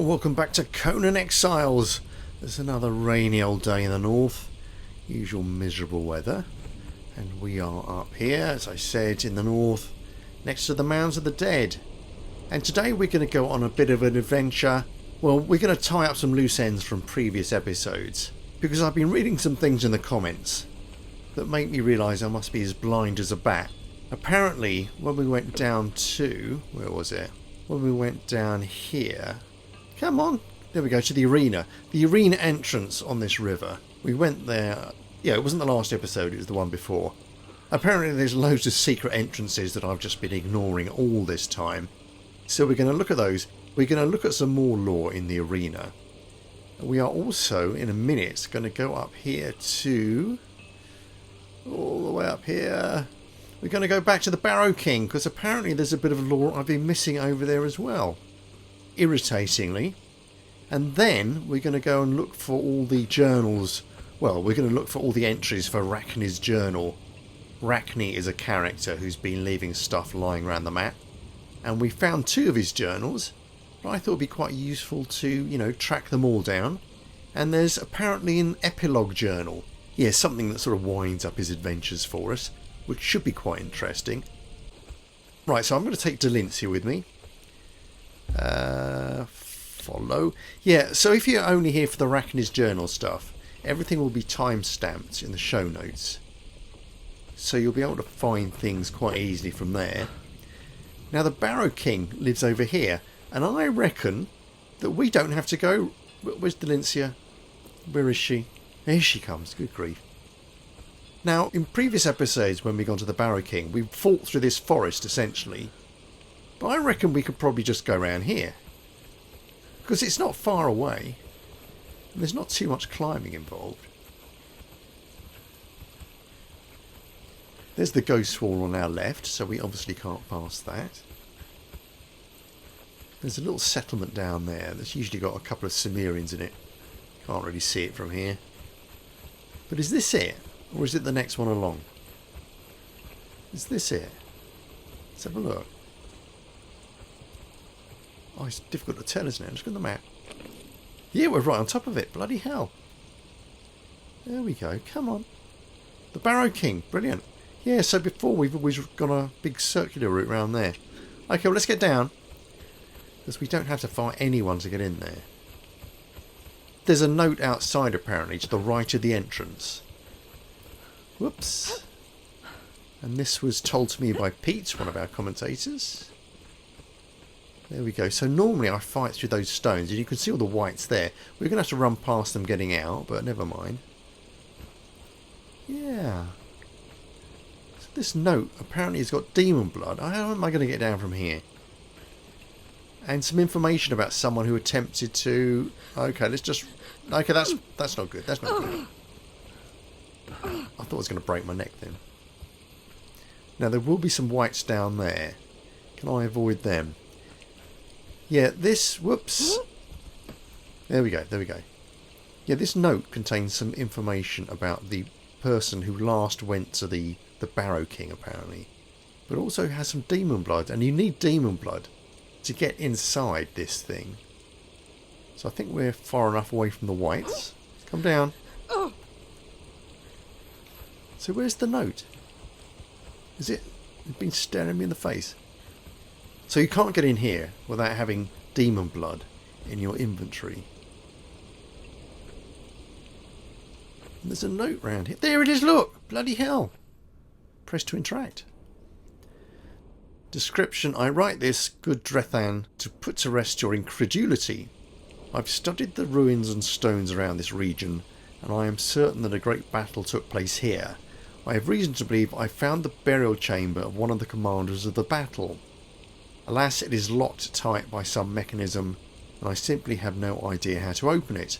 welcome back to Conan Exiles. It's another rainy old day in the north. Usual miserable weather. And we are up here, as I said, in the north, next to the Mounds of the Dead. And today we're going to go on a bit of an adventure. Well, we're going to tie up some loose ends from previous episodes. Because I've been reading some things in the comments that make me realise I must be as blind as a bat. Apparently, when we went down to... where was it? When we went down here... Come on. There we go, to the arena. The arena entrance on this river. We went there... Yeah, it wasn't the last episode, it was the one before. Apparently there's loads of secret entrances that I've just been ignoring all this time. So we're going to look at those. We're going to look at some more lore in the arena. We are also, in a minute, going to go up here to... all the way up here. We're going to go back to the Barrow King, because apparently there's a bit of lore I've been missing over there as well. Irritatingly. And then we're going to go and look for all the journals. Well, we're going to look for all the entries for Rakyns Journal. Rakny is a character who's been leaving stuff lying around the map. And we found 2 of his journals. But I thought it'd be quite useful to, you know, track them all down. And there's apparently an epilogue journal. Yeah, something that sort of winds up his adventures for us, which should be quite interesting. Right, so I'm going to take Delincia with me. Follow. Yeah, so if you're only here for the Rakyns Journal stuff, everything will be time-stamped in the show notes. So you'll be able to find things quite easily from there. Now, the Barrow King lives over here, and I reckon that we don't have to go... Where's Delincia? Where is she? Here she comes, good grief. Now, in previous episodes when we got to the Barrow King, we fought through this forest, essentially. But I reckon we could probably just go around here. Because it's not far away. And there's not too much climbing involved. There's the ghost wall on our left, so we obviously can't pass that. There's a little settlement down there that's usually got a couple of Cimmerians in it. Can't really see it from here. But is this it? Or is it the next one along? Is this it? Let's have a look. Oh, it's difficult to tell, isn't it? Look at the map. Yeah, we're right on top of it. Bloody hell. There we go. Come on. The Barrow King. Brilliant. Yeah, so before we've always gone a big circular route around there. Okay, well, let's get down. Because we don't have to fight anyone to get in there. There's a note outside, apparently, to the right of the entrance. Whoops. And this was told to me by Pete, one of our commentators. There we go. So normally I fight through those stones, and you can see all the whites there. We're going to have to run past them getting out, but never mind. Yeah. So this note apparently has got demon blood. How am I going to get down from here? And some information about someone who attempted to... Okay, let's just... Okay, that's not good. That's not good. I thought I was going to break my neck then. Now, there will be some whites down there. Can I avoid them? Yeah, this... Whoops. There we go, there we go. Yeah, this note contains some information about the person who last went to the Barrow King, apparently. But also has some demon blood, and you need demon blood to get inside this thing. So I think we're far enough away from the whites. Come down. So where's the note? Is it... It's been staring me in the face. So you can't get in here without having demon blood in your inventory. And there's a note round here. There it is, look! Bloody hell! Press to interact. Description: I write this, good Drethan, to put to rest your incredulity. I've studied the ruins and stones around this region, and I am certain that a great battle took place here. I have reason to believe I found the burial chamber of one of the commanders of the battle. Alas, it is locked tight by some mechanism, and I simply have no idea how to open it.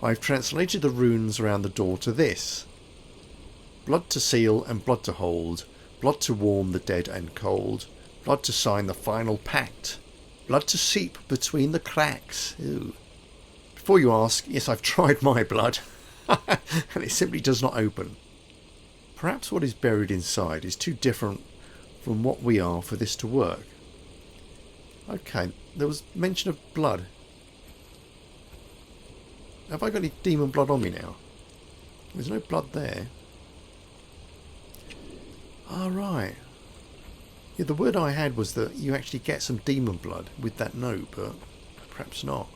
I have translated the runes around the door to this: blood to seal and blood to hold, blood to warm the dead and cold, blood to sign the final pact, blood to seep between the cracks. Ew. Before you ask, yes, I've tried my blood, and it simply does not open. Perhaps what is buried inside is too different from what we are for this to work. Okay, there was mention of blood. Have I got any demon blood on me now? There's no blood there. Ah, right. Yeah, the word I had was that you actually get some demon blood with that note, but perhaps not.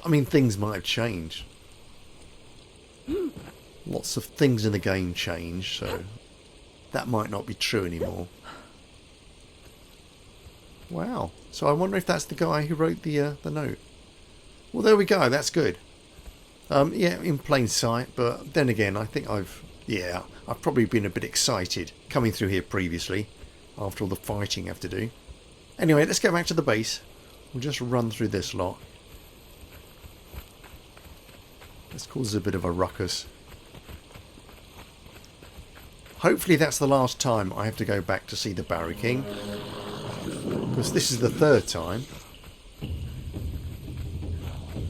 I mean, things might have changed. Lots of things in the game change, so that might not be true anymore. Wow. So I wonder if that's the guy who wrote the note. Well, there we go. That's good. Yeah, in plain sight, but then again, I think I've probably been a bit excited coming through here previously after all the fighting you have to do. Anyway, let's go back to the base. We'll just run through this lot. Let's cause a bit of a ruckus. Hopefully that's the last time I have to go back to see the Barrow King, because this is the third time.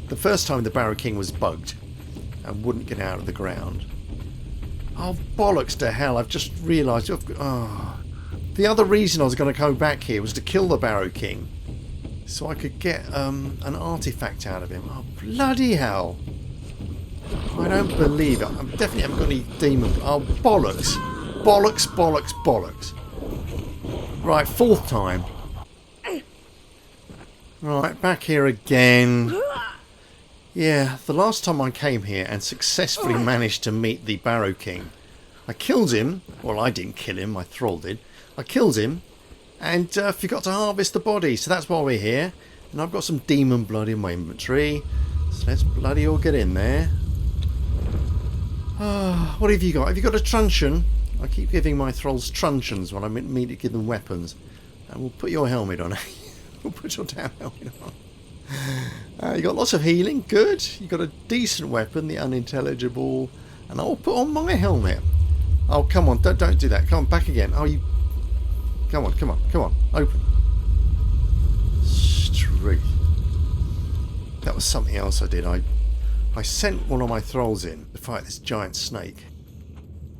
The first time the Barrow King was bugged and wouldn't get out of the ground. Oh, bollocks to hell, I've just realised. The other reason I was going to go back here was to kill the Barrow King, so I could get an artefact out of him. Oh, bloody hell. I don't believe it. I definitely haven't got any demon. Oh, bollocks. Bollocks, bollocks, bollocks. Right, fourth time. Right, back here again. Yeah, the last time I came here and successfully managed to meet the Barrow King, I killed him. Well, I didn't kill him, my thrall did. I killed him and forgot to harvest the body, so that's why we're here. And I've got some demon blood in my inventory, so let's bloody all get in there. What have you got? Have you got a truncheon? I keep giving my thralls truncheons when I mean to give them weapons. And we'll put your helmet on. We'll put your damn helmet on. You got lots of healing. Good. You got a decent weapon, the unintelligible. And I'll put on my helmet. Oh, come on. Don't do that. Come on, back again. Oh, you... Come on, come on, come on. Open. Street. That was something else I did. I sent one of my thralls in to fight this giant snake.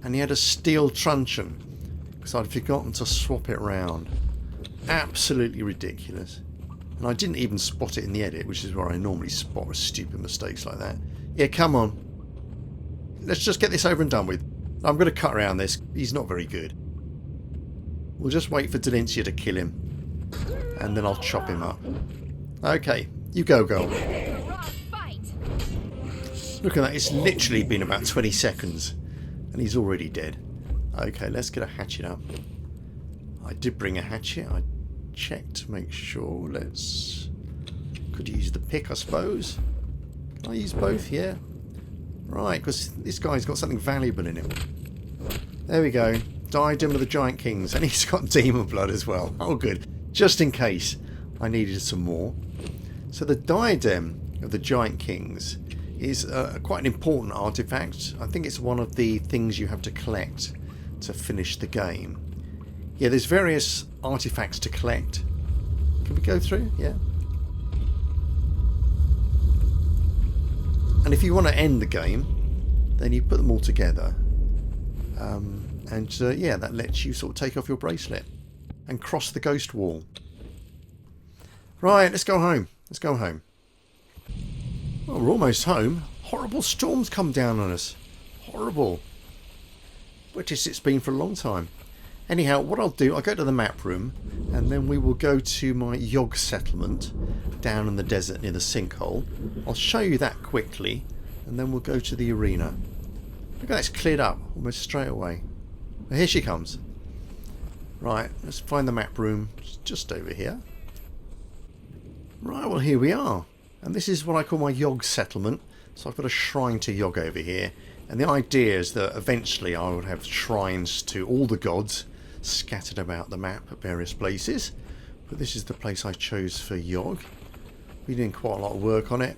And he had a steel truncheon, because I'd forgotten to swap it round. Absolutely ridiculous. And I didn't even spot it in the edit, which is where I normally spot stupid mistakes like that. Yeah, come on. Let's just get this over and done with. I'm going to cut around this. He's not very good. We'll just wait for Delincia to kill him. And then I'll chop him up. Okay, you go, girl. Look at that. It's literally been about 20 seconds. And he's already dead. Okay, let's get a hatchet up. I did bring a hatchet. I checked to make sure. Could use the pick, I suppose. Can I use both? Yeah. Right, because this guy's got something valuable in him. There we go. Diadem of the Giant Kings. And he's got demon blood as well. Oh, good. Just in case I needed some more. So the Diadem of the Giant Kings is quite an important artifact. I think it's one of the things you have to collect to finish the game. Yeah, there's various artifacts to collect. Can we go through? Yeah. And if you want to end the game, then you put them all together. Yeah, that lets you sort of take off your bracelet and cross the ghost wall. Right, let's go home. Let's go home. Well, we're almost home. Horrible storms come down on us. Horrible. Wettest it's been for a long time. Anyhow, what I'll do, I'll go to the map room and then we will go to my Yog settlement down in the desert near the sinkhole. I'll show you that quickly and then we'll go to the arena. Look at that, it's cleared up almost straight away. Well, here she comes. Right, let's find the map room. It's just over here. Right, well here we are. And this is what I call my Yog settlement. So I've got a shrine to Yog over here. And the idea is that eventually I would have shrines to all the gods scattered about the map at various places. But this is the place I chose for Yog. We're doing quite a lot of work on it.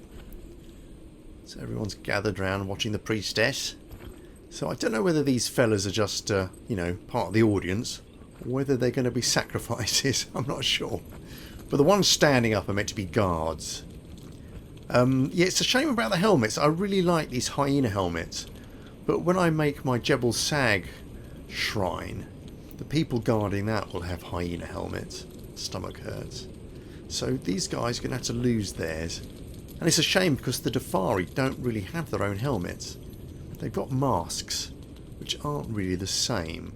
So everyone's gathered around watching the priestess. So I don't know whether these fellas are just, you know, part of the audience. Or whether they're going to be sacrifices. I'm not sure. But the ones standing up are meant to be guards. Yeah, it's a shame about the helmets. I really like these hyena helmets. But when I make my Jebel Sag shrine, the people guarding that will have hyena helmets. Stomach hurts. So these guys are going to have to lose theirs. And it's a shame because the Defari don't really have their own helmets. They've got masks, which aren't really the same.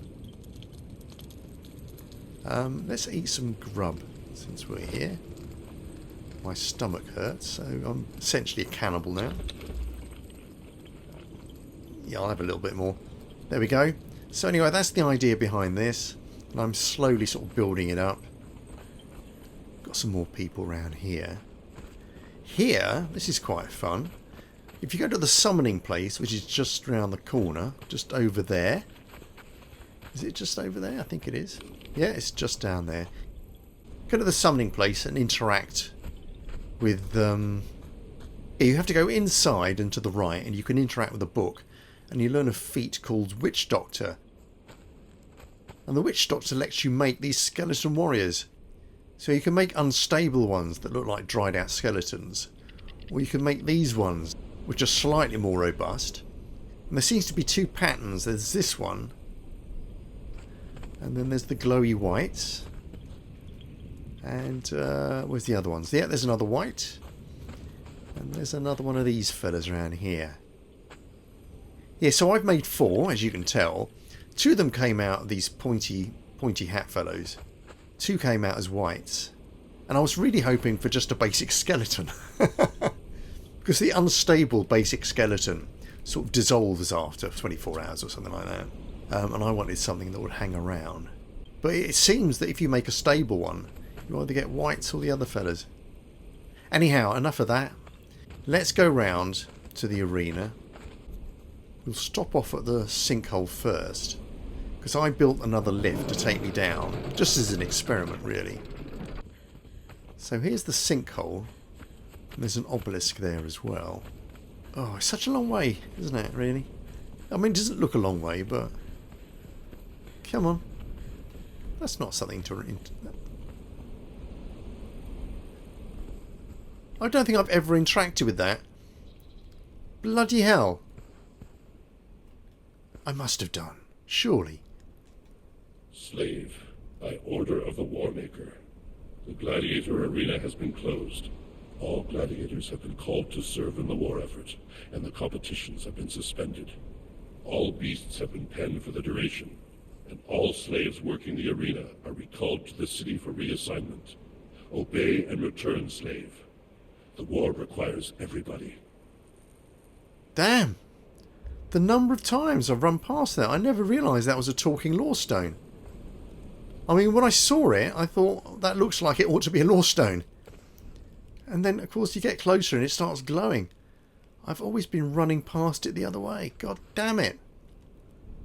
Let's eat some grub since we're here. My stomach hurts, so I'm essentially a cannibal now. Yeah, I'll have a little bit more. There we go. So anyway, that's the idea behind this. And I'm slowly sort of building it up. Got some more people around here. Here, this is quite fun. If you go to the summoning place, which is just around the corner, just over there. Is it just over there? I think it is. Yeah, it's just down there. Go to the summoning place and interact with... you have to go inside and to the right, and you can interact with a book. And you learn a feat called Witch Doctor. And the Witch Doctor lets you make these skeleton warriors. So you can make unstable ones that look like dried out skeletons. Or you can make these ones, which are slightly more robust. And there seems to be two patterns. There's this one. And then there's the glowy whites. And where's the other ones? Yeah, there's another white. And there's another one of these fellas around here. Yeah, so I've made 4, as you can tell. 2 of them came out of these pointy hat fellows. 2 came out as whites. And I was really hoping for just a basic skeleton. Because the unstable basic skeleton sort of dissolves after 24 hours or something like that. And I wanted something that would hang around. But it seems that if you make a stable one, you either get whites or the other fellas. Anyhow, enough of that. Let's go round to the arena. We'll stop off at the sinkhole first. Because I built another lift to take me down. Just as an experiment, really. So here's the sinkhole. And there's an obelisk there as well. Oh, it's such a long way, isn't it, really? I mean, it doesn't look a long way, but... Come on. That's not something to... I don't think I've ever interacted with that. Bloody hell. I must have done. Surely. Slave, by order of the Warmaker, the gladiator arena has been closed. All gladiators have been called to serve in the war effort, and the competitions have been suspended. All beasts have been penned for the duration, and all slaves working the arena are recalled to the city for reassignment. Obey and return, slave. The war requires everybody. Damn! The number of times I've run past that, I never realised that was a talking lawstone. I mean, when I saw it, I thought, that looks like it ought to be a lawstone. And then, of course, you get closer and it starts glowing. I've always been running past it the other way. God damn it.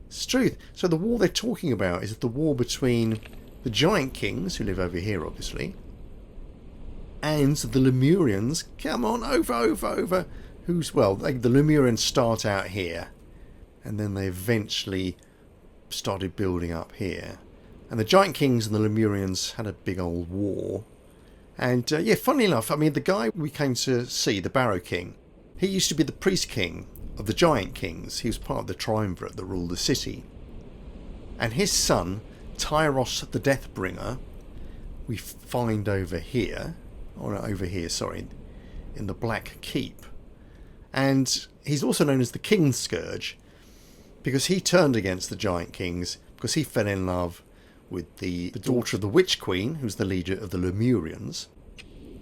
It's truth. So the war they're talking about is the war between the Giant Kings, who live over here, obviously, and the Lemurians. Come on, over. Who's, well, the Lemurians start out here. And then they eventually started building up here. And the Giant Kings and the Lemurians had a big old war. And, yeah, funnily enough, I mean, the guy we came to see, the Barrow King, he used to be the priest king of the Giant Kings. He was part of the triumvirate that ruled the city. And his son, Tyros the Deathbringer, we find over here, in the Black Keep. And he's also known as the King Scourge, because he turned against the Giant Kings, because he fell in love with the daughter of the Witch Queen, who's the leader of the Lemurians.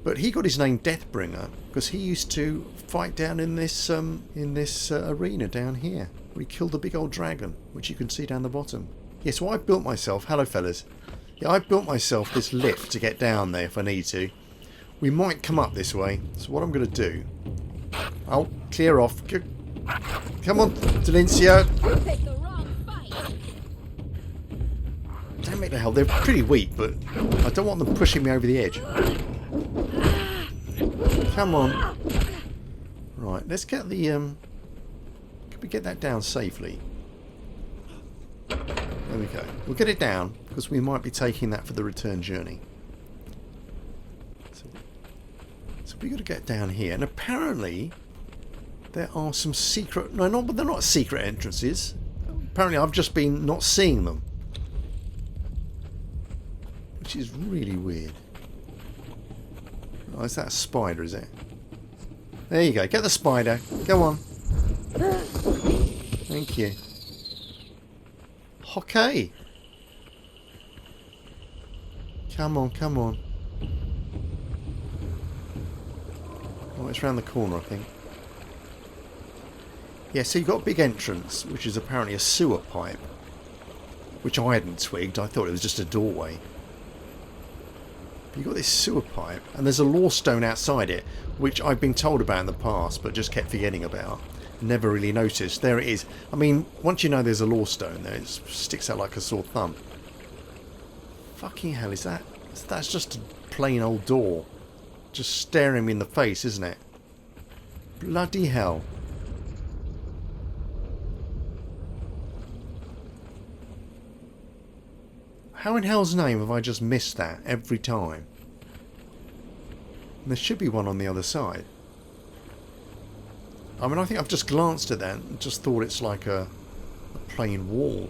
But he got his name Deathbringer because he used to fight down in this arena down here, where he killed the big old dragon, which you can see down the bottom. Yeah, so I built myself... Hello, fellas. Yeah, I built myself this lift to get down there if I need to. We might come up this way. So what I'm going to do... Oh, clear off. Come on, Delincia. Damn it to hell, they're pretty weak, but I don't want them pushing me over the edge. Come on. Right, let's get the... Can we get that down safely? There we go. We'll get it down, because we might be taking that for the return journey. So we've got to get down here, and apparently there are some secret... No, but they're not secret entrances. Apparently I've just been not seeing them. Which is really weird. Oh, is that a spider, is it? There you go. Get the spider. Go on. Thank you. Okay. Come on, come on. Oh, it's round the corner, I think. Yeah, so you've got a big entrance, which is apparently a sewer pipe. Which I hadn't twigged. I thought it was just a doorway. But you've got this sewer pipe, and there's a law stone outside it, which I've been told about in the past, but just kept forgetting about. Never really noticed. There it is. I mean, once you know there's a law stone there, it sticks out like a sore thumb. Fucking hell, is that? That's just a plain old door. Just staring me in the face, isn't it? Bloody hell. How in hell's name have I just missed that every time? And there should be one on the other side. I mean, I think I've just glanced at that and just thought it's like a plain wall.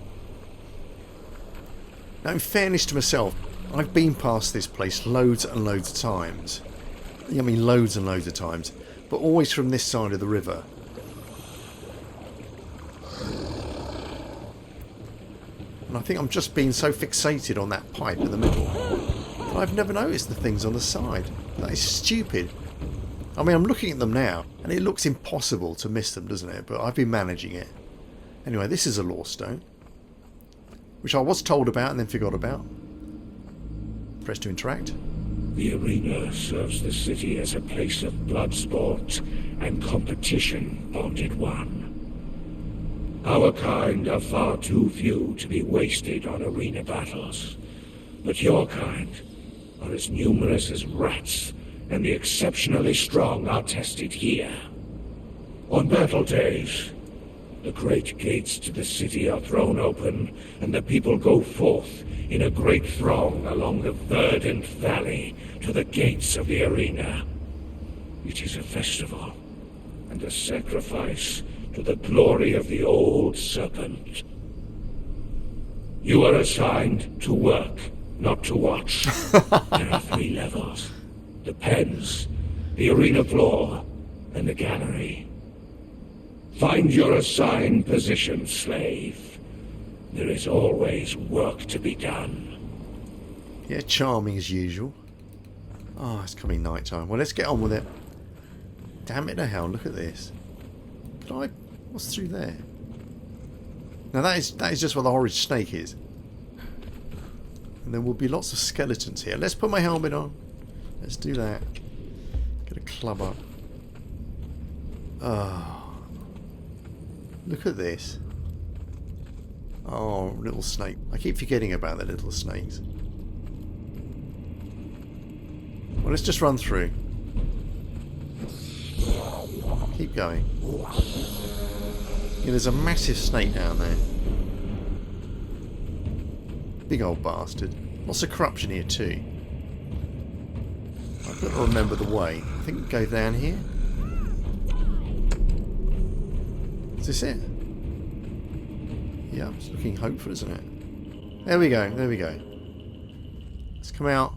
Now, in fairness to myself, I've been past this place loads and loads of times. I mean, loads and loads of times. But always from this side of the river. And I think I'm just being so fixated on that pipe in the middle that I've never noticed the things on the side. That is stupid. I mean, I'm looking at them now, and it looks impossible to miss them, doesn't it? But I've been managing it. Anyway, this is a law stone, which I was told about and then forgot about. Press to interact. The arena serves the city as a place of blood sport and competition, Bonded One. Our kind are far too few to be wasted on arena battles, but your kind are as numerous as rats, and the exceptionally strong are tested here. On battle days, the great gates to the city are thrown open, and the people go forth in a great throng along the verdant valley to the gates of the arena. It is a festival and a sacrifice to the glory of the old serpent. You are assigned to work, not to watch. There are 3 levels: the pens, the arena floor, and the gallery. Find your assigned position, slave. There is always work to be done. Yeah, charming as usual. Oh, it's coming night time. Well, let's get on with it. Damn it to hell, look at this. Can I... What's through there? Now that is just where the horrid snake is. And there will be lots of skeletons here. Let's put my helmet on. Let's do that. Get a club up. Oh. Look at this. Oh, little snake. I keep forgetting about the little snakes. Well, let's just run through. Keep going. Yeah, there's a massive snake down there. Big old bastard. Lots of corruption here too. I've got to remember the way. I think we go down here. Is this it? Yeah, it's looking hopeful, isn't it? There we go, there we go. Let's come out.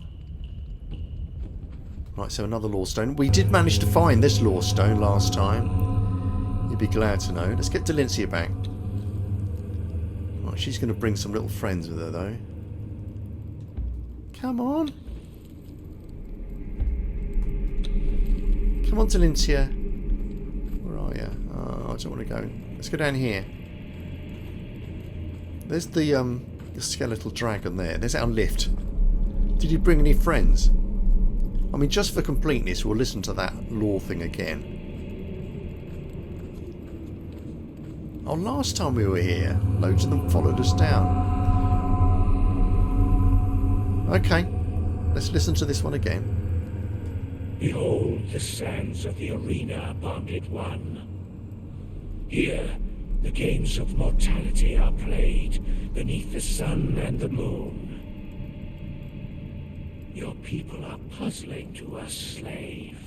Right, so another law stone. We did manage to find this law stone last time. You'd be glad to know. Let's get Delincia back. Right, she's going to bring some little friends with her, though. Come on. Come on, Delincia. Where are you? Oh, I don't want to go. Let's go down here. There's the skeletal dragon there. There's our lift. Did you bring any friends? I mean, just for completeness, we'll listen to that law thing again. Oh, last time we were here, loads of them followed us down. Okay, let's listen to this one again. Behold the sands of the arena, Bonded One. Here, the games of mortality are played beneath the sun and the moon. Your people are puzzling to us, slave.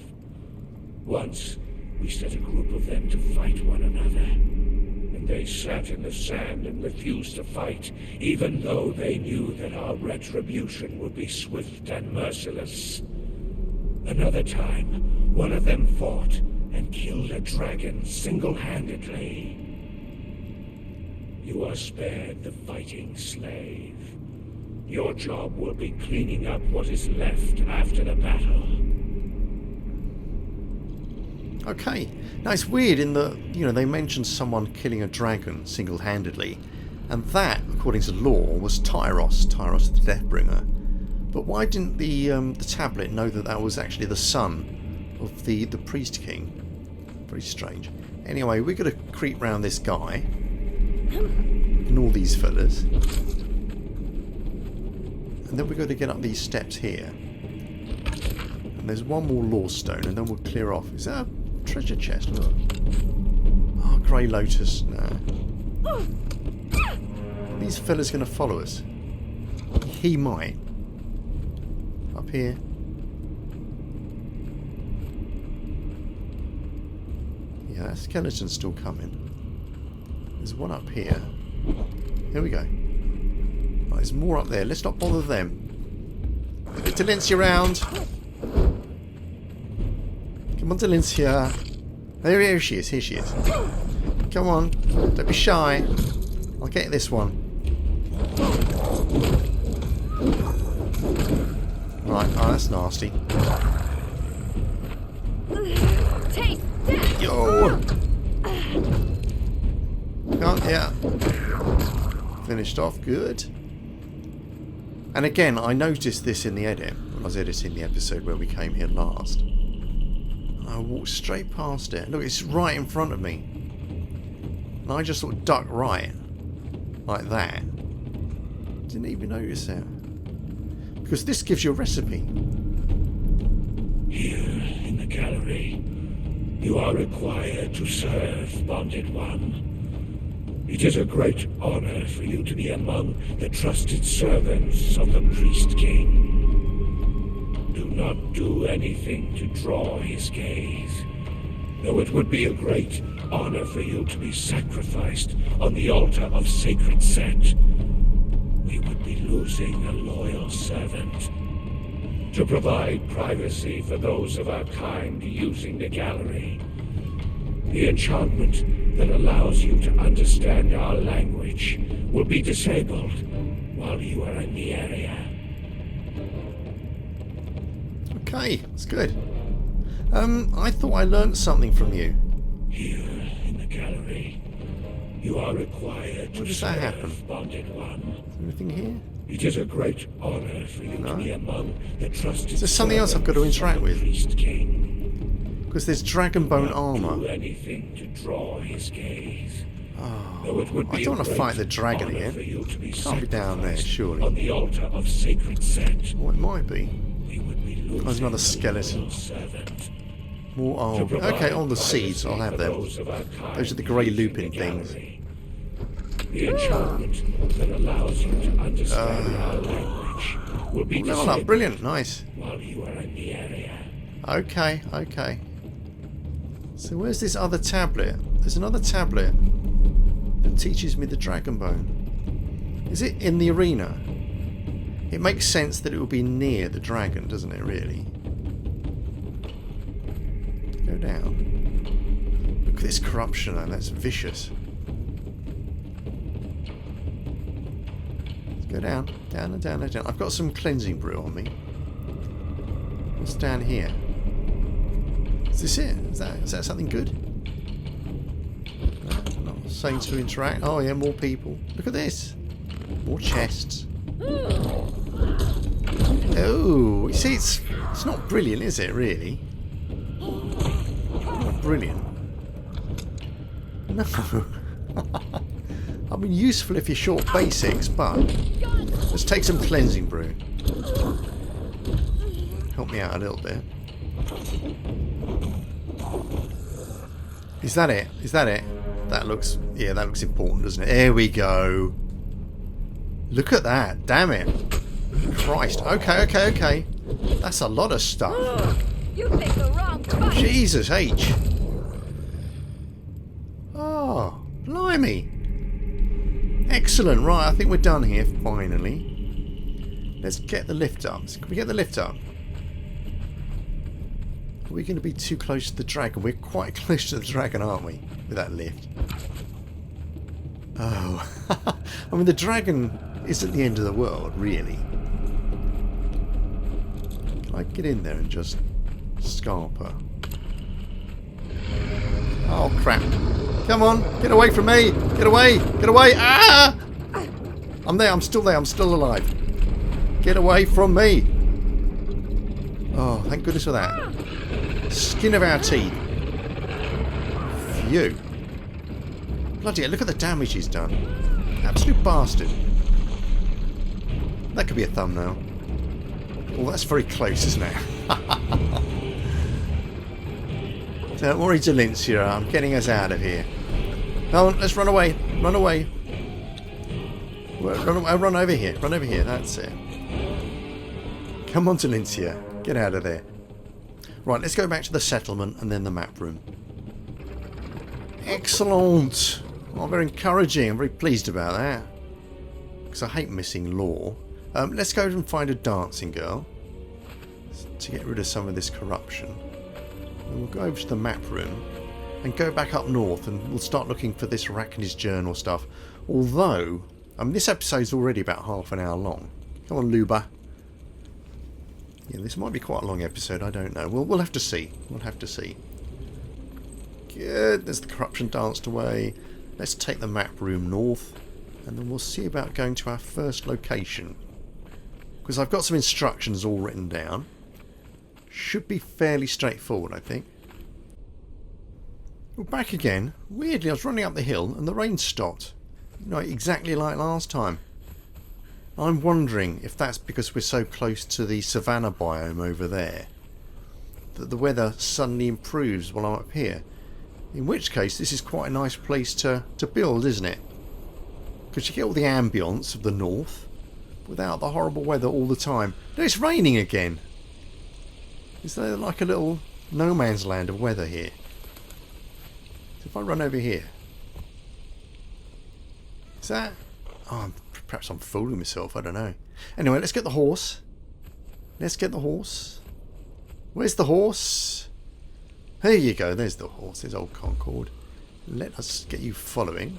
Once, we set a group of them to fight one another. And they sat in the sand and refused to fight, even though they knew that our retribution would be swift and merciless. Another time, one of them fought and killed a dragon single-handedly. You are spared the fighting slave. Your job will be cleaning up what is left after the battle. Okay. Now it's weird in the, they mentioned someone killing a dragon single-handedly, and that, according to lore, was Tyros the Deathbringer. But why didn't the tablet know that that was actually the son of the priest king? Very strange. Anyway, we're going to creep round this guy. Ignore these fellas. And then we're going to get up these steps here. And there's one more lore stone, and then we'll clear off. Is that a treasure chest? Look. Oh, Grey Lotus. No. Are these fellas going to follow us? He might. Up here. Yeah, that skeleton's still coming. There's one up here. Here we go. Right, there's more up there. Let's not bother them. Get Delencia round. Come on, Delencia. Here she is. Here she is. Come on. Don't be shy. I'll get this one. Right. Oh, that's nasty. Yo! Yeah. Finished off. Good. And again, I noticed this in the edit when I was editing the episode where we came here last. I walked straight past it. Look, it's right in front of me. And I just sort of ducked right. Like that. Didn't even notice it. Because this gives you a recipe. Here in the gallery, you are required to serve Bonded One. It is a great honor for you to be among the trusted servants of the Priest King. Do not do anything to draw his gaze, though it would be a great honor for you to be sacrificed on the altar of sacred Set. We would be losing a loyal servant. To provide privacy for those of our kind using the gallery, the enchantment that allows you to understand our language will be disabled while you are in the area. Okay, that's good. I thought I learnt something from you. Here in the gallery, you are required to serve Bonded One. Anything here? It is a great honor for you to be among the trusted. Is there something else I've got to interact with? Priest King. Because there's dragon bone armor. Do anything to draw his gaze. Oh, I don't want to fight the dragon again. Can't be down there, surely. On the altar of sacred Set. Well, it might be. We would be losing There's another skeleton. More armor. Okay, on the seeds, I'll have them. Those are the grey lupin things. The enchantment that allows you to understand our language will be level up, brilliant, nice. While you are in the area. Okay, okay. So where's this other tablet? There's another tablet that teaches me the dragon bone. Is it in the arena? It makes sense that it will be near the dragon, doesn't it, really? Go down. Look at this corruption, though. That's vicious. Go down, down and down and down. I've got some cleansing brew on me. What's down here? Is this it? Is that something good? No, not saying to interact. Oh yeah, more people. Look at this. More chests. Oh, you see, it's not brilliant, is it? Really? Not brilliant. No. I mean, useful if you're short basics, but let's take some cleansing brew. Help me out a little bit. Is that it? Is that it? That looks, yeah, that looks important, doesn't it? There we go. Look at that. Damn it. Christ. Okay, okay, okay. That's a lot of stuff. You picked the wrong fight. Jesus H. Oh, blimey. Excellent. Right, I think we're done here, finally. Let's get the lift up. Can we get the lift up? Are we going to be too close to the dragon? We're quite close to the dragon, aren't we? With that lift. Oh. I mean, the dragon isn't the end of the world, really. Can I get in there and just scarp her? Oh, crap. Come on. Get away from me. Get away. Get away. Ah! I'm there. I'm still there. I'm still alive. Get away from me. Oh, thank goodness for that. Skin of our teeth. Phew. Bloody hell, look at the damage he's done. Absolute bastard. That could be a thumbnail. Oh, that's very close, isn't it? Don't worry, Delincia. I'm getting us out of here. Come on, let's run away. Run away. Run over here. Run over here. That's it. Come on, Delincia. Get out of there. Right, let's go back to the settlement and then the map room. Excellent. Oh, very encouraging. I'm very pleased about that. Because I hate missing lore. Let's go and find a dancing girl. To get rid of some of this corruption. And we'll go over to the map room. And go back up north. And we'll start looking for this Rakyns Journal stuff. Although, I mean, this episode's already about half an hour long. Come on, Luba. Yeah, this might be quite a long episode. I don't know. We'll have to see. We'll have to see. Good. There's the corruption danced away. Let's take the map room north. And then we'll see about going to our first location. Because I've got some instructions all written down. Should be fairly straightforward, I think. We're back again. Weirdly, I was running up the hill and the rain stopped. You know, exactly like last time. I'm wondering if that's because we're so close to the savannah biome over there that the weather suddenly improves while I'm up here. In which case, this is quite a nice place to build, isn't it? Because you get all the ambience of the north without the horrible weather all the time. No, it's raining again. Is there like a little no man's land of weather here? So if I run over here. Is that... Oh, perhaps I'm fooling myself, I don't know. Anyway, let's get the horse. Let's get the horse. Where's the horse? There you go, there's the horse, there's old Concord. Let us get you following.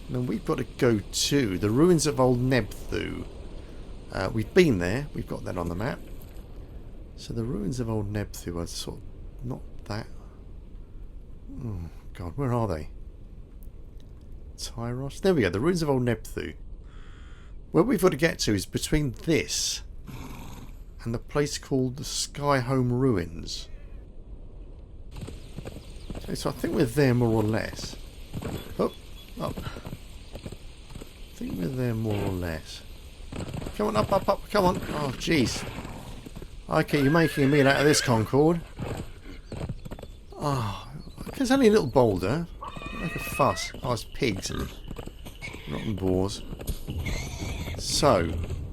And then we've got to go to the ruins of old Nebthu. We've been there, we've got that on the map. So the ruins of old Nebthu are sort of not that... Oh, God, where are they? Tyros? There we go, the ruins of old Nebthu. Where we've got to get to is between this and the place called the Skyhome Ruins. Okay, so I think we're there more or less. Oh, up. I think we're there more or less. Come on, up, up, up, come on. Oh, jeez. Okay, you're making a meal out of this, Concord. Oh, there's only a little boulder. Don't make a fuss. Oh, it's pigs and rotten boars. So,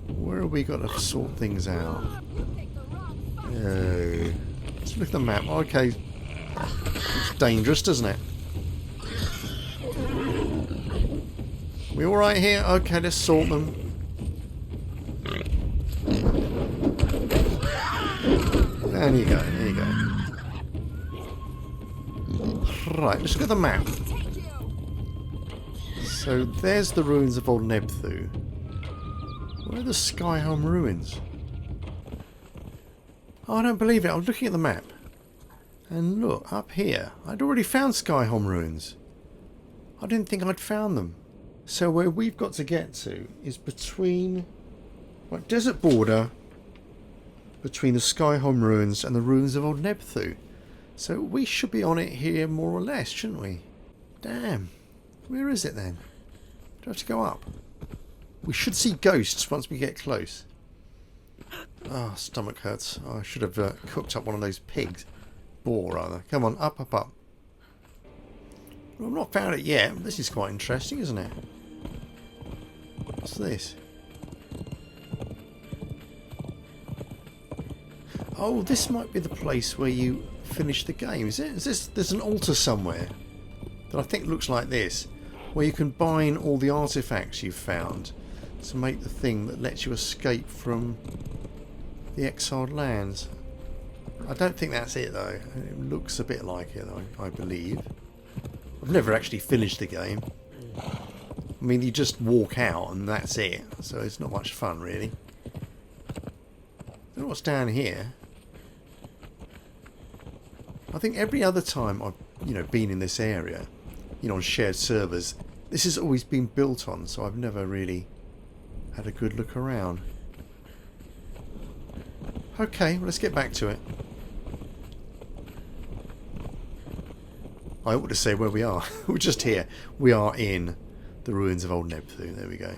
where have we got to sort things out? Let's look at the map. Okay, it's dangerous, doesn't it? We all right here? Okay, let's sort them. There you go, there you go. Right, let's look at the map. So there's the ruins of old Nebthu. Where are the Skyhome ruins? Oh, I don't believe it. I'm looking at the map. And look, up here. I'd already found Skyhome ruins. I didn't think I'd found them. So where we've got to get to is between... Right, desert border between the Skyhome ruins and the ruins of old Nebthu. So we should be on it here more or less, shouldn't we? Damn. Where is it then? Do I have to go up? We should see ghosts once we get close. Oh, stomach hurts. Oh, I should have cooked up one of those pigs. Boar, rather. Come on, up, up, up. Well, I've not found it yet. This is quite interesting, isn't it? What's this? Oh, this might be the place where you finish the game, is it? Is this? There's an altar somewhere that I think looks like this, where you combine all the artifacts you've found to make the thing that lets you escape from the exiled lands. I don't think that's it though. It looks a bit like it though, I believe. I've never actually finished the game. I mean, you just walk out and that's it. So it's not much fun really. I don't know what's down here. I think every other time I've been in this area, on shared servers, this has always been built on, so I've never really had a good look around. Okay, well, let's get back to it. I ought to say where we are. We're just here. We are in the ruins of Old Nebthu. There we go.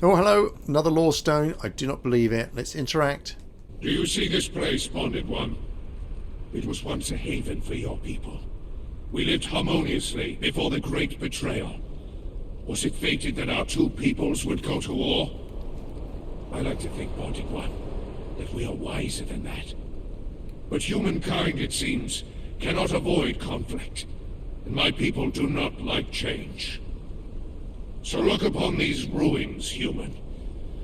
Oh, hello. Another lore stone. I do not believe it. Let's interact. Do you see this place, Bonded One? It was once a haven for your people. We lived harmoniously before the great betrayal. Was it fated that our two peoples would go to war? I like to think, Bonded One, that we are wiser than that. But humankind, it seems, cannot avoid conflict, and my people do not like change. So look upon these ruins, human.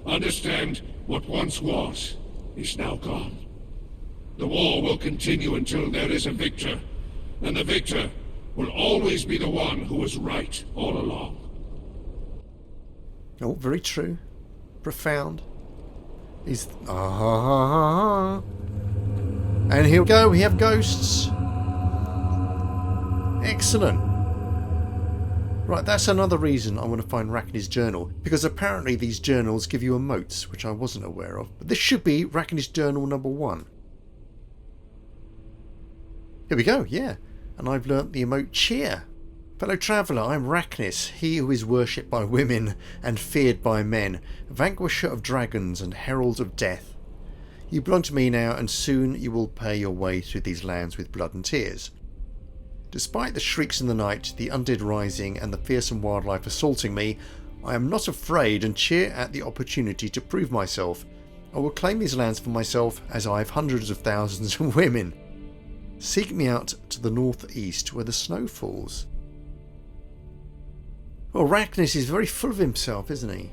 Understand what once was is now gone. The war will continue until there is a victor, and the victor will always be the one who was right all along. Oh, very true. Profound. He's... And here we go, we have ghosts. Excellent. Right, that's another reason I want to find Rakyns Journal, because apparently these journals give you emotes, which I wasn't aware of. But this should be Rakyns Journal number 1. Here we go, yeah. And I've learnt the emote cheer. Fellow traveller, I'm Raknys, he who is worshipped by women and feared by men, vanquisher of dragons and herald of death. You belong to me now, and soon you will pay your way through these lands with blood and tears. Despite the shrieks in the night, the undead rising, and the fearsome wildlife assaulting me, I am not afraid and cheer at the opportunity to prove myself. I will claim these lands for myself, as I have hundreds of thousands of women. Seek me out to the northeast where the snow falls. Well, Raknys is very full of himself, isn't he?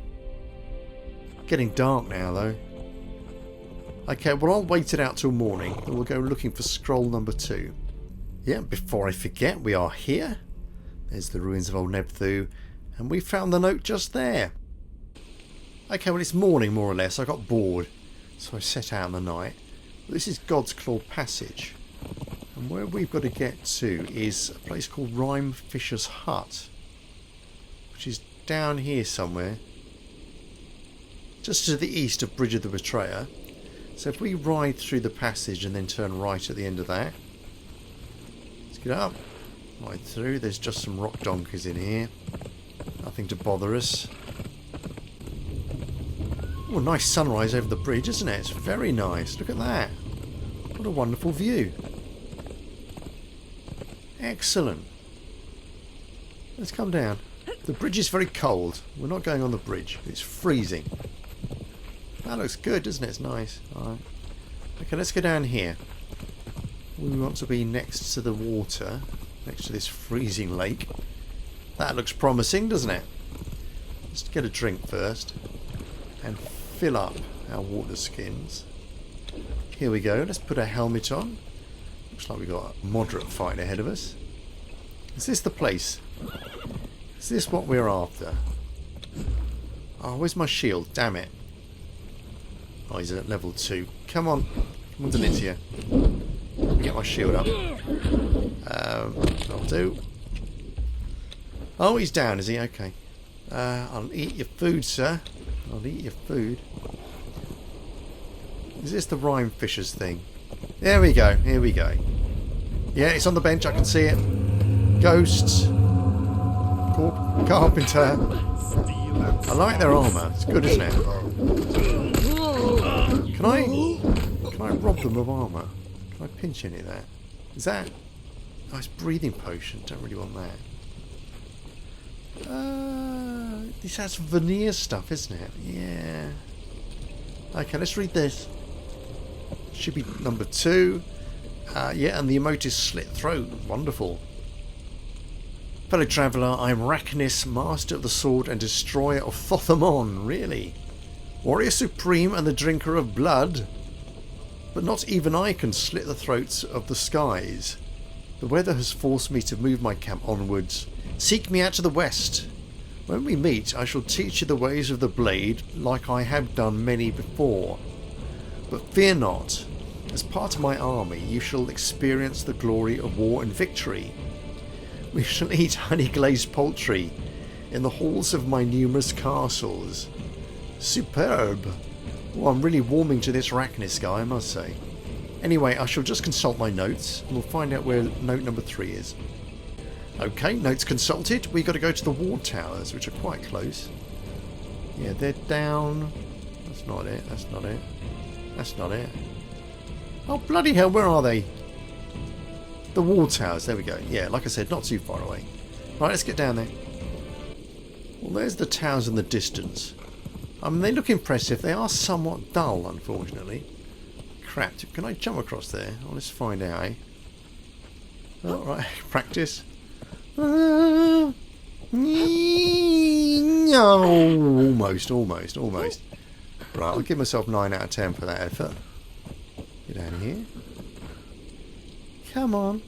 Getting dark now, though. Okay, well, I'll wait it out till morning, and we'll go looking for scroll number 2. Yeah, before I forget, we are here. There's the ruins of Old Nebthu, and we found the note just there. Okay, well, it's morning, more or less. I got bored, so I set out in the night. This is God's Claw Passage, and where we've got to get to is a place called Rime Fisher's Hut, which is down here somewhere, just to the east of Bridge of the Betrayer. So if we ride through the passage and then turn right at the end of that, let's get up, ride through. There's just some rock donkeys in here, nothing to bother us. Oh, nice sunrise over the bridge, isn't it? It's very nice. Look at that. What a wonderful view. Excellent. Let's come down. The bridge is very cold. We're not going on the bridge. It's freezing. That looks good, doesn't it? It's nice. Alright. Okay, let's go down here. We want to be next to the water, next to this freezing lake. That looks promising, doesn't it? Let's get a drink first and fill up our water skins. Here we go. Let's put a helmet on. Looks like we've got a moderate fight ahead of us. Is this the place? Is this what we're after? Oh, where's my shield? Damn it. Oh, he's at level 2. Come on. Come on, Delitia. Get my shield up. I'll do. Oh, he's down, is he? Okay. I'll eat your food, sir. I'll eat your food. Is this the Rime Fishers thing? There we go. Here we go. Yeah, it's on the bench. I can see it. Ghosts. Carpenter. I like their armour. It's good, isn't it? Can I rob them of armour? Can I pinch any of that? Is that... Oh, it's breathing potion. Don't really want that. This has veneer stuff, isn't it? Yeah. Okay, let's read this. Should be number 2. Yeah, and the emote is slit throat. Wonderful. Fellow traveller, I am Raknys, master of the sword and destroyer of Thothamon. Really? Warrior supreme and the drinker of blood. But not even I can slit the throats of the skies. The weather has forced me to move my camp onwards. Seek me out to the west. When we meet, I shall teach you the ways of the blade, like I have done many before. But fear not. As part of my army, you shall experience the glory of war and victory. We shall eat honey-glazed poultry in the halls of my numerous castles. Superb! Well, I'm really warming to this Raknys guy, I must say. Anyway, I shall just consult my notes, and we'll find out where note number 3 is. Okay, notes consulted. We've got to go to the ward towers, which are quite close. Yeah, they're down. That's not it, that's not it. That's not it. Oh, bloody hell, where are they? The ward towers, there we go. Yeah, like I said, not too far away. Right, let's get down there. Well, there's the towers in the distance. I mean, they look impressive. They are somewhat dull, unfortunately. Crap, can I jump across there? Well, let's find out, eh? Oh, right, practice. No, almost. Right, I'll give myself 9 out of 10 for that effort. Get out of here. Come on.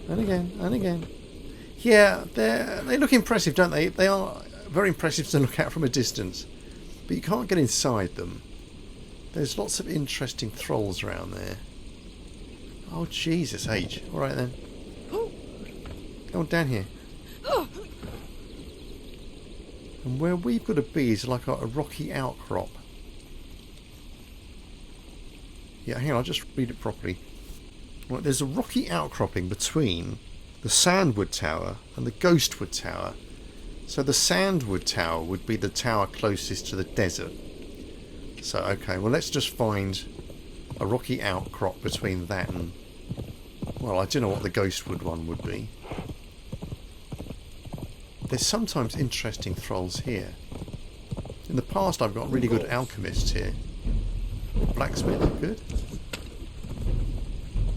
And again. Yeah, they look impressive, don't they? They are very impressive to look at from a distance. But you can't get inside them. There's lots of interesting thralls around there. Oh, Jesus H. Alright then. Go on down here. And where we've got to be is like a rocky outcrop. Yeah, hang on, I'll just read it properly. Right, there's a rocky outcropping between the Sandwood Tower and the Ghostwood Tower. So the Sandwood Tower would be the tower closest to the desert. So, okay, well, let's just find a rocky outcrop between that and... Well, I don't know what the Ghostwood one would be. There's sometimes interesting thralls here. In the past, I've got really good alchemists here. Blacksmith, good.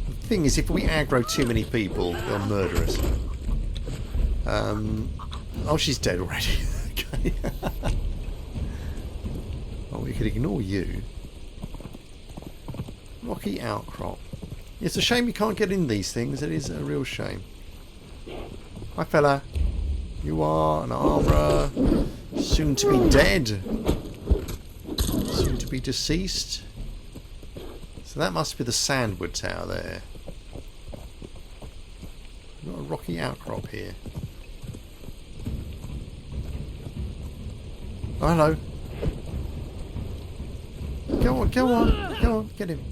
The thing is, if we aggro too many people, they'll murder us. Oh, she's dead already. Okay. Oh, we could ignore you. Rocky outcrop. It's a shame you can't get in these things. It is a real shame. Hi, fella. You are an armourer. Soon to be dead. Soon to be deceased. So that must be the Sandwood Tower there. We've got a rocky outcrop here. Oh, hello. Go on, get him.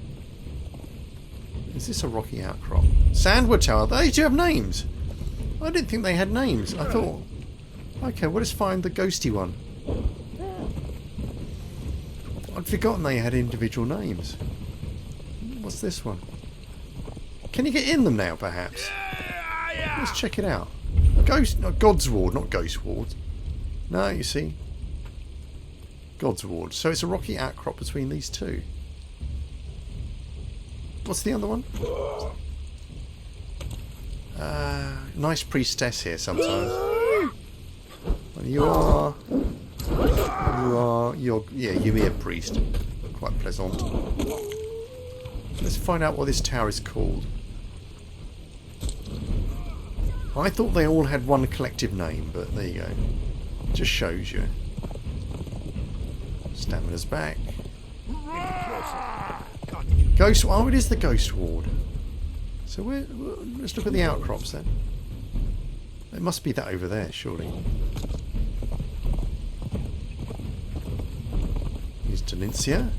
Is this a rocky outcrop? Sandwood Tower, they do have names. I didn't think they had names. I thought, okay, well, let's find the ghosty one. I'd forgotten they had individual names. What's this one? Can you get in them now, perhaps? Let's check it out. God's Ward, not Ghost Ward. No, you see. God's Ward. So it's a rocky outcrop between these two. What's the other one? Nice priestess here sometimes. Well, you're a priest. Quite pleasant. Let's find out what this tower is called. I thought they all had one collective name, but there you go. Just shows you. Stamina's back. Ghost. Oh, it is the Ghost Ward. So let's look at the outcrops then. It must be that over there, surely. Here's Delincia.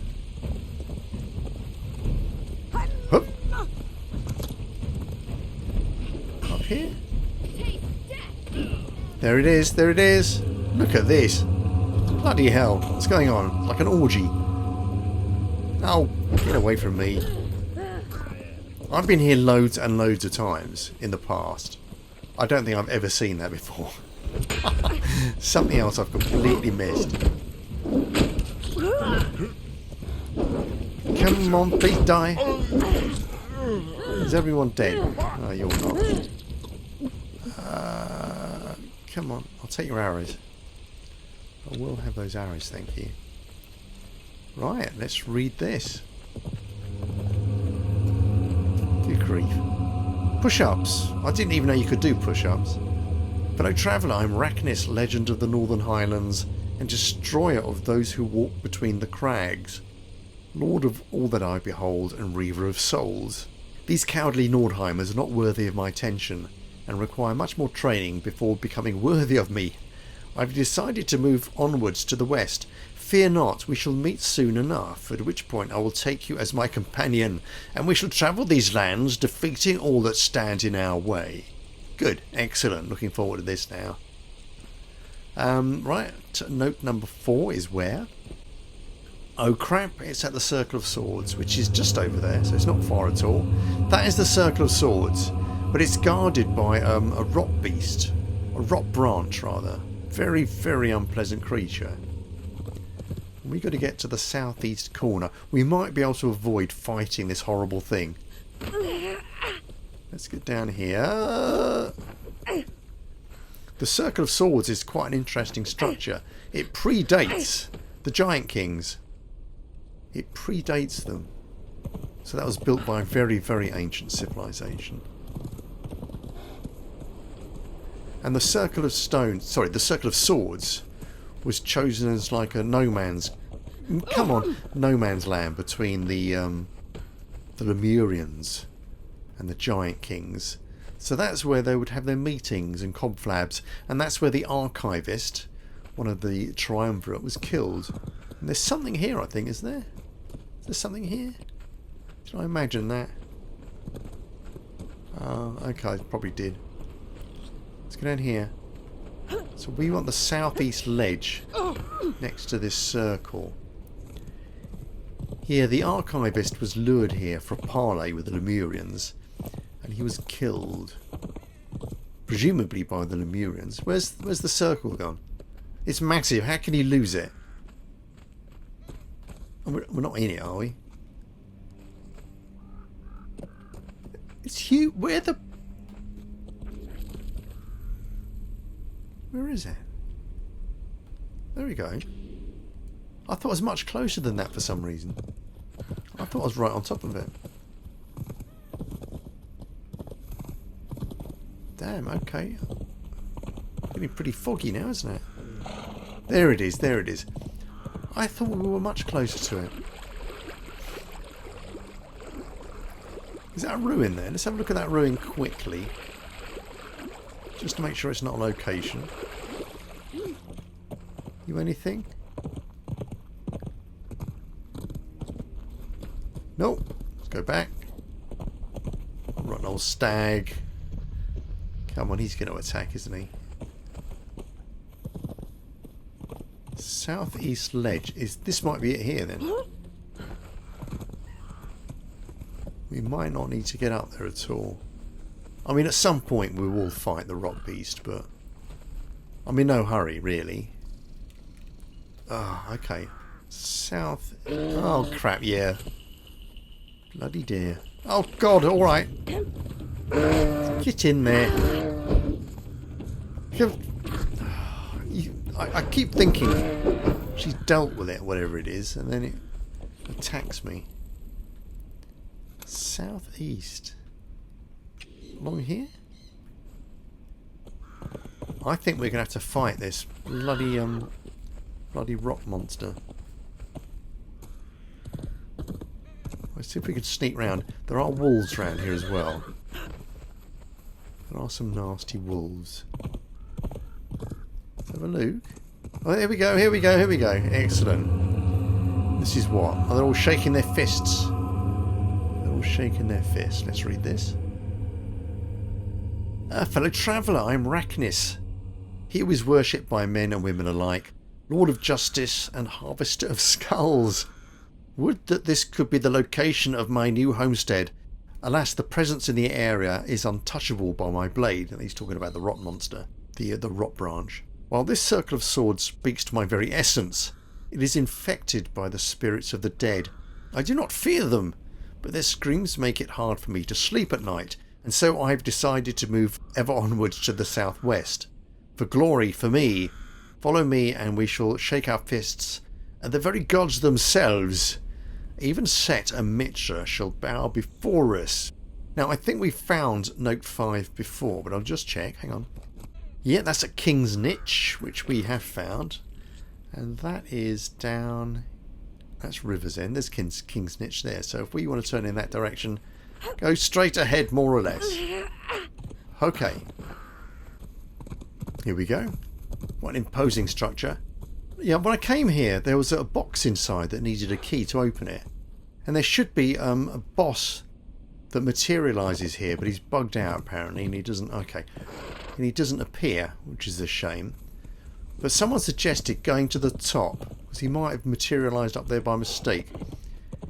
Hup. Up here. There it is, there it is. Look at this. Bloody hell, what's going on? It's like an orgy. Oh, get away from me. I've been here loads and loads of times in the past. I don't think I've ever seen that before. Something else I've completely missed. Come on, please die. Is everyone dead? Oh, you're not. Come on, I'll take your arrows. I will have those arrows, thank you. Right, let's read this. Good grief. Push-ups. I didn't even know you could do push-ups. Fellow traveller, I'm Raknys, legend of the Northern Highlands, and destroyer of those who walk between the crags. Lord of all that I behold, and reaver of souls. These cowardly Nordheimers are not worthy of my attention, and require much more training before becoming worthy of me. I've decided to move onwards to the west. Fear not, we shall meet soon enough, at which point I will take you as my companion, and we shall travel these lands, defeating all that stand in our way. Good, excellent, looking forward to this now. Right, note number 4 is where? Oh crap, it's at the Circle of Swords, which is just over there, so it's not far at all. That is the Circle of Swords, but it's guarded by a rot beast, a rot branch rather. Very, very unpleasant creature. We got to get to the southeast corner. We might be able to avoid fighting this horrible thing. Let's get down here. The Circle of Swords is quite an interesting structure. It predates the Giant Kings. It predates them. So that was built by a very, very ancient civilization. And the Circle of the Circle of Swords was chosen as like a no man's land between the Lemurians and the Giant Kings. So that's where they would have their meetings and conflabs, and that's where the archivist, one of the triumvirate, was killed. And there's something here, I think, isn't there? Is there something here? Did I imagine that? Okay, I probably did. Let's go down here. So we want the southeast ledge next to this circle. Here, the archivist was lured here for a parley with the Lemurians, and he was killed, presumably by the Lemurians. Where's the circle gone? It's massive. How can you lose it? We're not in it, are we? It's huge. Where is it? There we go. I thought it was much closer than that for some reason. I thought I was right on top of it. Damn, okay. Getting pretty foggy now, isn't it? There it is, there it is. I thought we were much closer to it. Is that a ruin there? Let's have a look at that ruin quickly. Just to make sure it's not a location. You anything? Nope. Let's go back. Rotten old stag. Come on, he's going to attack, isn't he? Southeast ledge. This might be it here then. We might not need to get up there at all. I mean, at some point we will fight the rock beast, but I'm in no hurry, really. Ah, oh, okay. South. Oh crap! Yeah. Bloody dear. Oh God! All right. Get in there. I keep thinking she's dealt with it, whatever it is, and then it attacks me. Southeast. Along here? I think we're going to have to fight this bloody rock monster. Let's see if we can sneak round. There are wolves around here as well. There are some nasty wolves. Let's have a look. Oh, here we go, here we go, here we go. Excellent. This is what? Oh, they're all shaking their fists. They're all shaking their fists. Let's read this. Fellow traveller, I am Raknys. He who is worshipped by men and women alike, Lord of Justice and Harvester of Skulls. Would that this could be the location of my new homestead. Alas, the presence in the area is untouchable by my blade. And he's talking about the rot monster, the rot branch. While this Circle of Swords speaks to my very essence, it is infected by the spirits of the dead. I do not fear them, but their screams make it hard for me to sleep at night, and so I've decided to move ever onwards to the southwest. For glory, for me, Follow me and we shall shake our fists at the very gods themselves. Even Set and Mitra shall bow before us. Now, I think we found note 5 before, but I'll just check. Hang on. Yeah, that's a King's Niche, which we have found. And that is down... That's River's End. There's King's Niche there. So if we want to turn in that direction, go straight ahead, more or less. Okay. Here we go. What an imposing structure. Yeah, when I came here, there was a box inside that needed a key to open it. And there should be a boss that materialises here, but he's bugged out apparently, and he doesn't... Okay. And he doesn't appear, which is a shame. But someone suggested going to the top, because he might have materialised up there by mistake.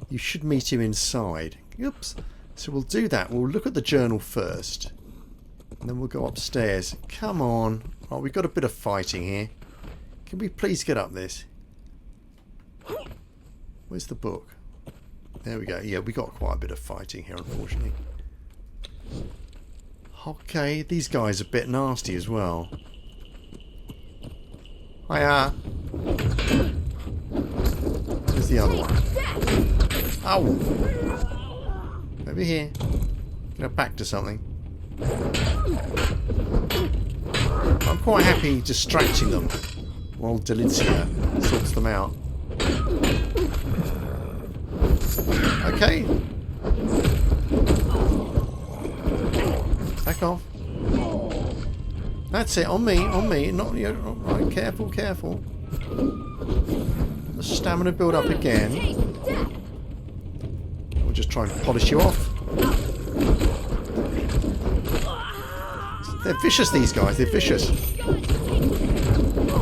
You should meet him inside. Oops. So we'll do that. We'll look at the journal first. And then we'll go upstairs. Come on. Oh, we've got a bit of fighting here. Can we please get up this? Where's the book? There we go. Yeah, we got quite a bit of fighting here, unfortunately. Okay, these guys are a bit nasty as well. Hiya. Where's the other one? Ow! Over here. Get her back to something. I'm quite happy distracting them while Delicia sorts them out. Okay. Back off. That's it. On me. Not you. Right, careful. The stamina build up again. We'll just try and polish you off. They're vicious, these guys. They're vicious.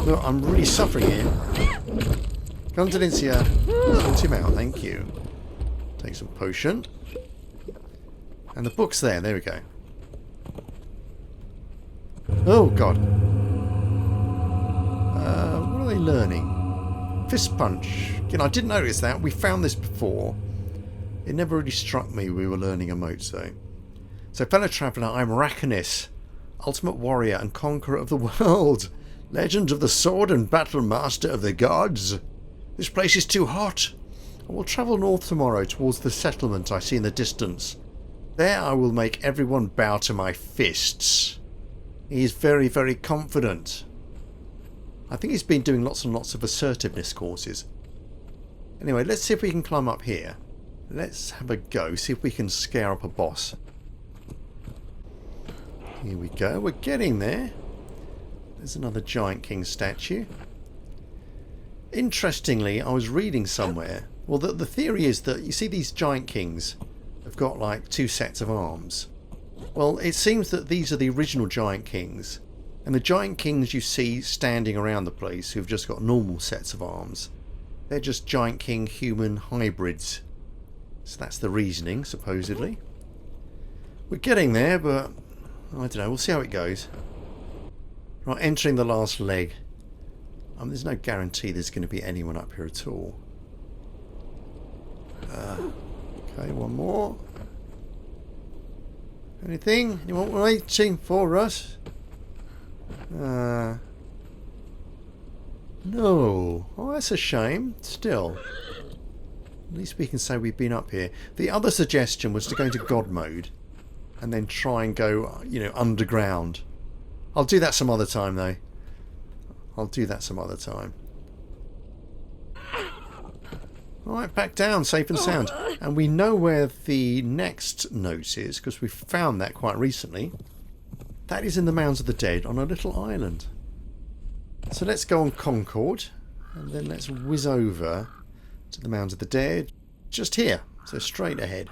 Look, I'm really suffering here. Come on, Delicia. Sort him out. Thank you. Take some potion. And the book's there. There we go. Oh, God. What are they learning? Fist punch. You know, I didn't notice that. We found this before. It never really struck me we were learning emotes, though. So, fellow traveller, I'm Raknys, ultimate warrior and conqueror of the world. Legend of the sword and battle master of the gods. This place is too hot. I will travel north tomorrow towards the settlement I see in the distance. There I will make everyone bow to my fists. He is very, very confident. I think he's been doing lots and lots of assertiveness courses. Anyway, let's see if we can climb up here. Let's have a go, see if we can scare up a boss. Here we go, we're getting there. There's another Giant King statue. Interestingly, I was reading somewhere, well, the theory is that, you see these Giant Kings have got like 2 sets of arms. Well, it seems that these are the original Giant Kings, and the Giant Kings you see standing around the place who've just got normal sets of arms, they're just Giant King human hybrids. So that's the reasoning, supposedly. We're getting there, but I don't know, we'll see how it goes. Right, entering the last leg. There's no guarantee there's going to be anyone up here at all. Okay, one more. Anything? Anyone waiting for us? No. Oh, that's a shame. Still. At least we can say we've been up here. The other suggestion was to go into God mode and then try and go, you know, underground. I'll do that some other time, though. I'll do that some other time. Alright, back down, safe and sound. And we know where the next note is, because we found that quite recently. That is in the Mounds of the Dead, on a little island. So let's go on Concord, and then let's whiz over to the Mounds of the Dead, just here, so straight ahead.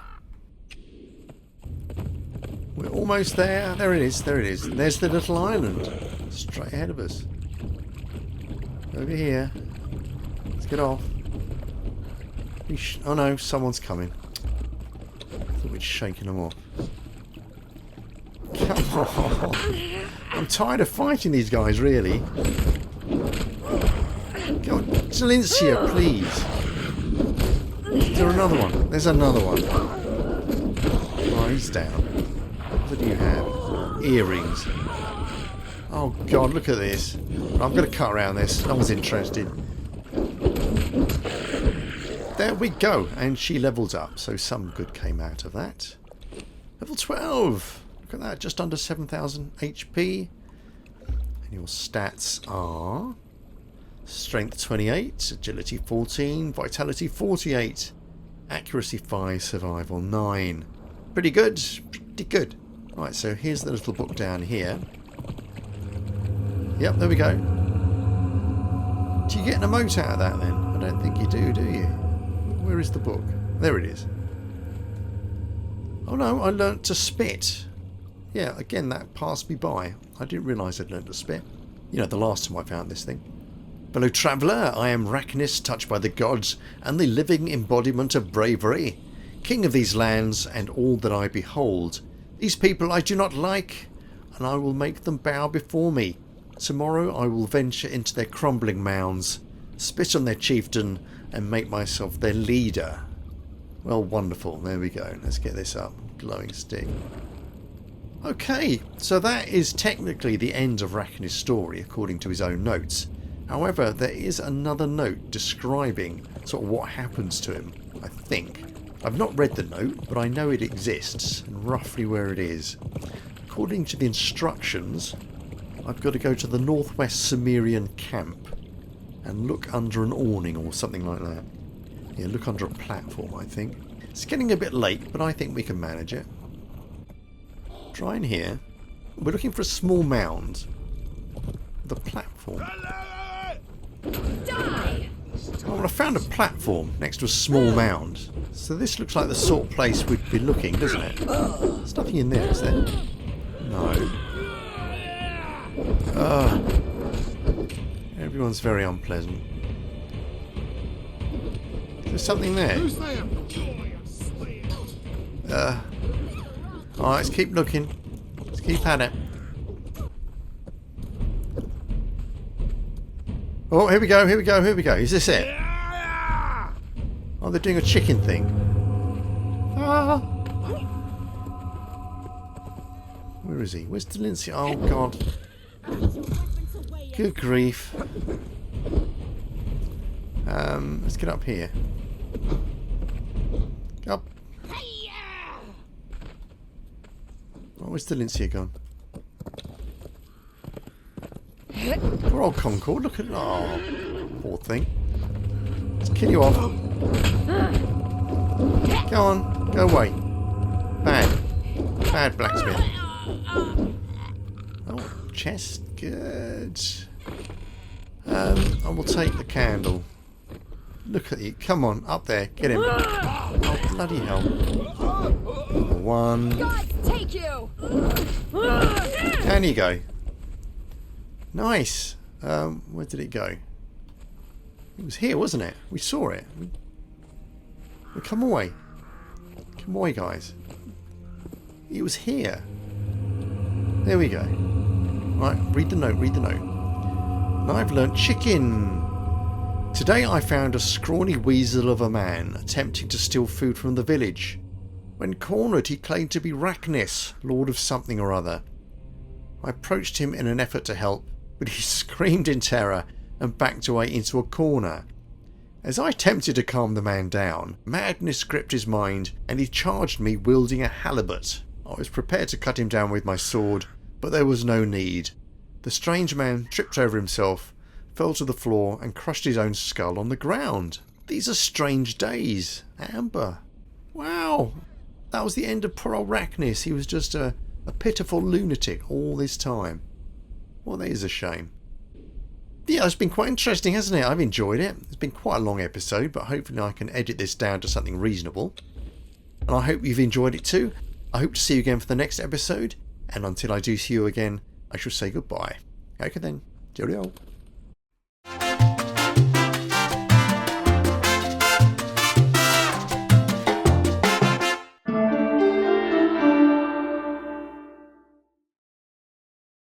We're almost there. There it is, there it is. There's the little island, straight ahead of us. Over here. Let's get off. Oh no, someone's coming. I thought we'd shaken them off. Come on. I'm tired of fighting these guys, really. Go on, Delicia, please. Is there another one? There's another one. Oh, he's down. What do you have? Earrings. Oh god, look at this. I'm going to cut around this. No one's interested. There we go. And she levels up. So some good came out of that. Level 12. Look at that. Just under 7,000 HP. And your stats are Strength 28, Agility 14, Vitality 48, Accuracy 5, Survival 9. Pretty good. Pretty good. Right, so here's the little book down here. Yep, there we go. Do you get an emote out of that then? I don't think you do you? Where is the book? There it is. Oh no, I learnt to spit. Yeah, again, that passed me by. I didn't realise I'd learnt to spit. You know, the last time I found this thing. Fellow traveller, I am Raknys, touched by the gods, and the living embodiment of bravery. King of these lands, and all that I behold. These people I do not like, and I will make them bow before me. Tomorrow I will venture into their crumbling mounds, spit on their chieftain, and make myself their leader. Well, wonderful. There we go. Let's get this up. Glowing stick. Okay, so that is technically the end of Raknys' story, according to his own notes. However, there is another note describing sort of what happens to him, I think. I've not read the note, but I know it exists, and roughly where it is. According to the instructions, I've got to go to the northwest Sumerian camp and look under an awning or something like that. Yeah, look under a platform, I think. It's getting a bit late, but I think we can manage it. Try in here. We're looking for a small mound. The platform. Die! Oh, well, I found a platform next to a small mound. So this looks like the sort of place we'd be looking, doesn't it? There's nothing in there, is there? No. Everyone's very unpleasant. Is there something there? Alright, let's keep looking. Let's keep at it. Oh, here we go, here we go, here we go. Is this it? Oh, they're doing a chicken thing. Ah! Where is he? Where's Delancey? Oh, God. Good grief. Let's get up here. Up. Oh, where's Delancey gone? Poor old Concord, look at... Oh, poor thing. Let's kill you off. Go on, go away. Bad. Bad blacksmith. Oh, chest. Good. I will take the candle. Look at you. Come on, up there. Get him. Oh, bloody hell. Number one. God take you! Down you go. Nice. Where did it go? It was here, wasn't it? We saw it. Well, come away. Come away, guys. It was here. There we go. Right, read the note, read the note. And I've learnt chicken. Today I found a scrawny weasel of a man attempting to steal food from the village. When cornered, he claimed to be Raknys, lord of something or other. I approached him in an effort to help, but he screamed in terror and backed away into a corner. As I attempted to calm the man down, madness gripped his mind and he charged me wielding a halibut. I was prepared to cut him down with my sword, but there was no need. The strange man tripped over himself, fell to the floor and crushed his own skull on the ground. These are strange days. Amber. Wow. That was the end of poor old Raknys. He was just a pitiful lunatic all this time. Well, that is a shame. Yeah, it's been quite interesting, hasn't it? I've enjoyed it. It's been quite a long episode, but hopefully I can edit this down to something reasonable. And I hope you've enjoyed it too. I hope to see you again for the next episode. And until I do see you again, I shall say goodbye. Okay then. Cheerio.